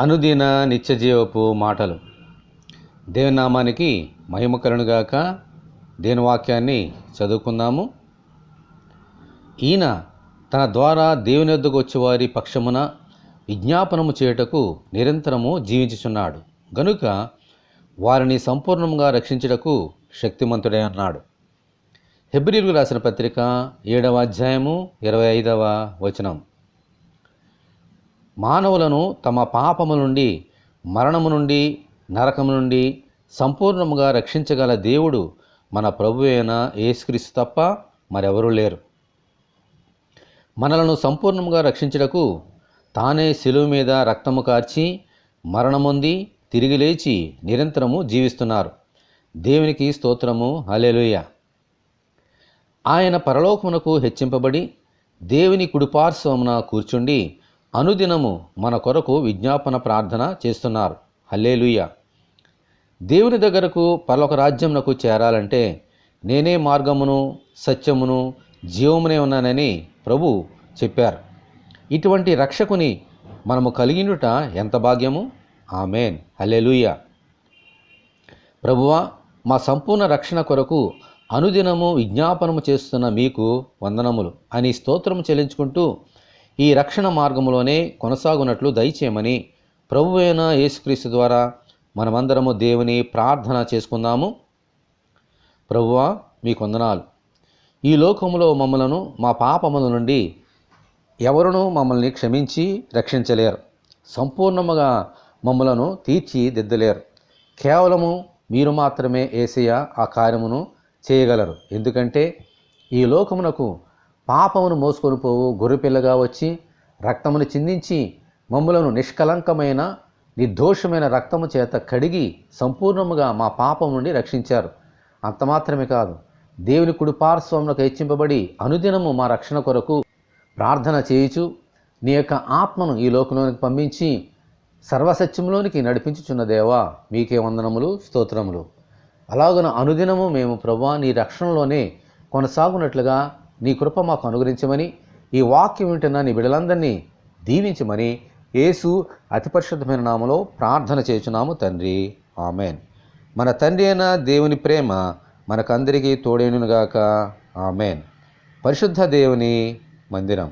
అనుదిన నిత్యజీవపు మాటలు. దేవుని నామానికి మహిమ కలుగునుగాక. దేవుని వాక్యాన్ని చదువుకుందాము. ఈయన తన ద్వారా దేవుని యొద్దకు వచ్చేవారి పక్షమున విజ్ఞాపనము చేయుటకు నిరంతరము జీవించుచున్నాడు గనుక వారిని సంపూర్ణంగా రక్షించుటకు శక్తిమంతుడే అన్నాడు. హెబ్రీయులకు రాసిన పత్రిక 7వ అధ్యాయము 25వ వచనం. మానవులను తమ పాపము నుండి, మరణము నుండి, నరకము నుండి సంపూర్ణముగా రక్షించగల దేవుడు మన ప్రభువు అయిన యేసుక్రీస్తు తప్ప మరెవరూ లేరు. మనలను సంపూర్ణముగా రక్షించుటకు తానే శిలువ మీద రక్తము కార్చి మరణమొంది తిరిగి లేచి నిరంతరము జీవిస్తున్నారు. దేవునికి స్తోత్రము. హల్లెలూయా. ఆయన పరలోకమునకు హెచ్చింపబడి దేవుని కుడిపార్శ్వమున కూర్చుండి అనుదినము మన కొరకు విజ్ఞాపన ప్రార్థన చేస్తున్నారు. హల్లెలూయా. దేవుని దగ్గరకు పరలోక రాజ్యమునకు చేరాలంటే నేనే మార్గమును, సత్యమును, జీవమునే ఉన్నానని ప్రభు చెప్పారు. ఇటువంటి రక్షకుని మనము కలిగినుట ఎంత భాగ్యము. ఆమేన్. హల్లెలూయా. ప్రభువా, మా సంపూర్ణ రక్షణ కొరకు అనుదినము విజ్ఞాపనము చేస్తున్న మీకు వందనములు అని స్తోత్రము చెల్లించుకుంటూ ఈ రక్షణ మార్గములోనే కొనసాగునట్లు దయచేయమని ప్రభువైన యేసుక్రీస్తు ద్వారా మనమందరము దేవుని ప్రార్థన చేసుకుందాము. ప్రభువా, మీకు వందనాలు. ఈ లోకములో మమ్మలను మా పాపముల నుండి ఎవరునూ మమ్మల్ని క్షమించి రక్షించలేరు. సంపూర్ణముగా మమ్మలను తీర్చిదిద్దలేరు. కేవలము మీరు మాత్రమే యేసయ్య ఆ కార్యమును చేయగలరు. ఎందుకంటే ఈ లోకమునకు పాపమును మోసుకొని పోవు గొర్రెపిల్లగా వచ్చి రక్తమును చిందించి మమ్ములను నిష్కలంకమైన నిర్దోషమైన రక్తము చేత కడిగి సంపూర్ణముగా మా పాపం నుండి రక్షించారు. అంత మాత్రమే కాదు, దేవుని కుడిపార్శ్వమునకు హెచ్చింపబడి అనుదినము మా రక్షణ కొరకు ప్రార్థన చేయుచు నీ యొక్క ఆత్మను ఈ లోకంలోనికి పంపించి సర్వసత్యంలోనికి నడిపించుచున్న దేవా, మీకే వందనములు, స్తోత్రములు. అలాగున అనుదినము మేము ప్రభువా నీ రక్షణలోనే కొనసాగునట్లుగా నీ కృప మాకు అనుగ్రహించమని, ఈ వాక్యం వింటున్న నీ బిడ్డలందరినీ దీవించమని యేసు అతి పరిశుద్ధమైన నామములో ప్రార్థన చేయుచున్నాము తండ్రి. ఆమెన్. మన తండ్రి అయిన దేవుని ప్రేమ మనకందరికీ తోడేనుగాక. ఆమెన్. పరిశుద్ధ దేవుని మందిరం.